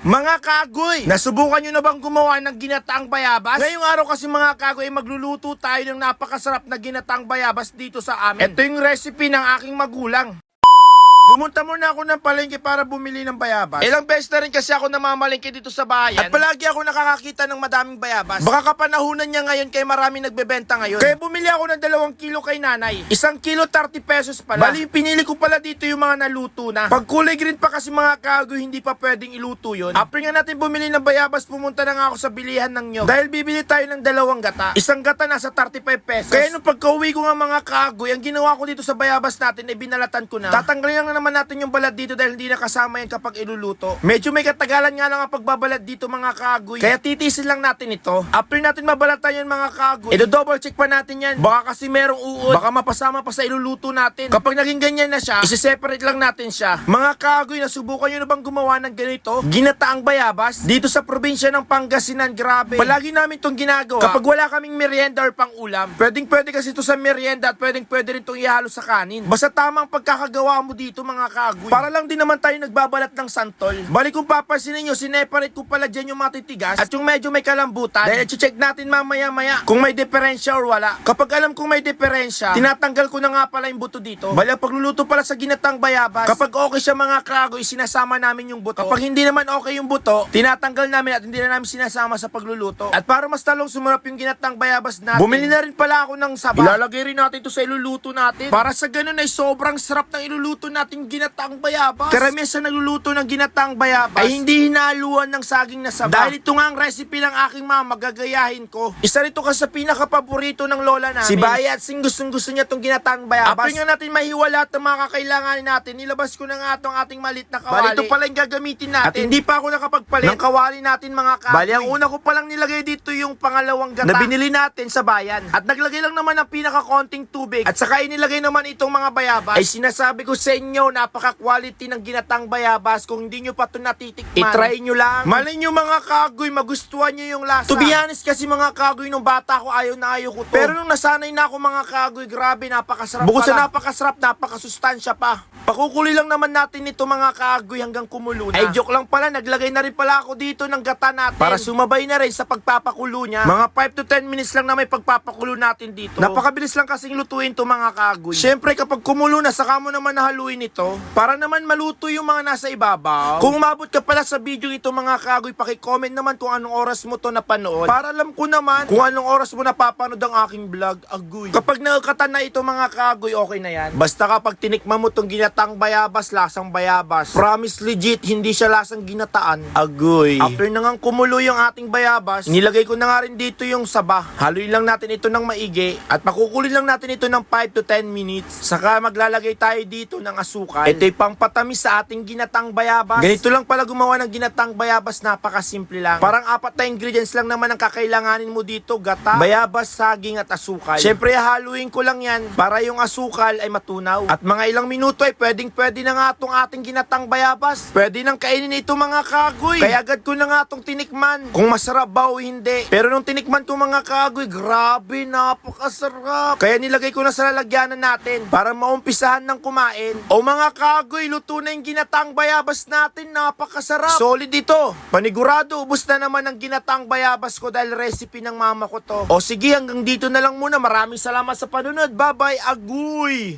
Mga kagoy, nasubukan nyo na bang gumawa ng ginataang bayabas? Ngayong araw kasi mga kagoy, magluluto tayo ng napakasarap na ginataang bayabas dito sa amin. Ito yung recipe ng aking magulang. Pumunta muna ako ng palengke para bumili ng bayabas. Ilang beses na rin kasi ako namamalengke dito sa bayan. At palagi ako nakakakita ng madaming bayabas. Baka kapanahunan niya ngayon kaya maraming nagbebenta ngayon. Kaya bumili ako ng 2 kilo kay nanay. 1 kilo 30 pesos pala. Bali, pinili ko pala dito yung mga naluto na. Pag kulay green pa kasi mga kagoy, hindi pa pwedeng iluto yun. After nga natin bumili ng bayabas, pumunta na nga ako sa bilihan ng nyog. Dahil bibili tayo ng 2 gata. 1 gata nasa 35 pesos. Kaya nung pagka-uwi ko nga mga kagoy, ang ginawa ko dito sa bayabas natin ay binalatan ko na. Tatanggalin lang naman natin yung balad dito dahil hindi na kasama yan kapag iluluto. Medyo may katagalan nga lang ang pagbabalad dito mga kagoy. Kaya titisin lang natin ito. After natin mabalatan yan mga kagoy, double check pa natin yan. Baka kasi merong uod. Baka mapasama pa sa iluluto natin. Kapag naging ganyan na siya, isi-separate lang natin siya. Mga kagoy, nasubukan nyo na bang gumawa ng ganito? Ginataang bayabas? Dito sa probinsya ng Pangasinan, grabe. Palagi namin itong ginagawa kapag wala kaming merienda or pang ulam. Pwedeng pwede kasi ito sa merienda at pwedeng pwede rin itong ihalo sa kanin. Basta tamang pagkakagawa mo dito mga kagoy. Para lang din naman tayo nagbabalat ng santol. Balik kung papansinin nyo, sineparate ko pala dyan yung matitigas at yung medyo may kalambutan. Dahil check natin mamaya-maya kung may diferensya or wala. Kapag alam kung may diferensya, tinatanggal ko na nga pala yung buto dito. Bali, pagluluto pala sa ginatang bayabas, kapag okay siya mga kagoy, sinasama namin yung buto. Kapag hindi naman okay yung buto, tinatanggal namin at hindi na namin sinasama sa pagluluto. At para mas talong sumarap yung ginatang bayabas natin, bumili na rin pala ako ng saba. Ilalagay rin natin ito sa iluluto natin. Para sa ganun ay sobrang sarap ng iluluto natin ginatang bayabas. Karamihan sa nagluluto ng ginataang bayabas ay hindi hinaluan ng saging na saba. Dahil ito nga ang recipe ng aking mama, gagayahin ko. Isa rito kasi sa pinaka-paborito ng lola namin. Si Baya at gustong-gusto niya itong ginataang bayabas. After nga natin mahiwa lahat ng mga kakailanganin natin, nilabas ko na nga itong ating malit na kawali. Bali, ito pala yung gagamitin natin. At hindi pa ako nakapagpalit ng kawali natin mga kagoy. Bali, ang una ko palang nilagay dito yung pangalawang gata na binili natin sa bayan. At naglagay lang naman ng pinaka-konting tubig. At saka inilagay naman itong mga bayabas. Ay sinasabi ko sa inyo, napaka-quality ng ginatang bayabas. Kung hindi nyo pa ito natitikman, itry nyo lang. Malay nyo mga kagoy, magustuhan nyo yung lasa. To be honest kasi mga kagoy, nung bata ko ayaw na ayaw ko to. Pero nung nasanay na ako mga kagoy, grabe, napakasarap. Bukod sa napakasarap, napakasustansya pa. Pakukuli lang naman natin ito mga kagoy hanggang kumulo na. Ay joke lang pala, naglagay na rin pala ako dito ng gata natin para sumabay na rin sa pagpapakulo niya. Mga 5 to 10 minutes lang na may pagpapakulo natin dito. Napakabilis lang kasing lutuin to mga kagoy. Syempre kapag kumulo na, saka mo naman nahaluin ito para naman maluto yung mga nasa ibabaw. Kung umabot ka pala sa video ito mga kagoy, paki-comment naman kung anong oras mo to napanood para alam ko naman kung anong oras mo napapanood ang aking vlog. Agoy. Kapag nakakatan na ito mga kagoy, okay na yan. Basta kapag tinikman mo tong ginatang bayabas, lasang bayabas. Promise legit, hindi siya lasang ginataan. Agoy. After na nga kumulo yung ating bayabas, nilagay ko na nga rin dito yung saba. Haluin lang natin ito ng maigi at pakukulin lang natin ito ng 5 to 10 minutes. Saka maglalagay tayo dito ng asukal. Ito'y pangpatamis sa ating ginatang bayabas. Ganito lang pala gumawa ng ginatang bayabas, napakasimple lang. Parang 4 na ingredients lang naman ang kakailanganin mo dito, gata, bayabas, saging at asukal. Syempre haluin ko lang yan para yung asukal ay matunaw. At mga ilang minuto ay pwede na nga itong ating ginatang bayabas. Pwede nang kainin ito mga kagoy. Kaya agad ko na nga itong tinikman kung masarap ba o hindi. Pero nung tinikman ko mga kagoy, grabe, napakasarap. Kaya nilagay ko na sa lalagyanan natin para maumpisahan ng kumain. O mga kagoy, luto na yung ginatang bayabas natin, napakasarap. Solid ito. Panigurado, ubos na naman ang ginatang bayabas ko dahil recipe ng mama ko to. O sige, hanggang dito na lang muna. Maraming salamat sa panunod. Bye-bye, agoy!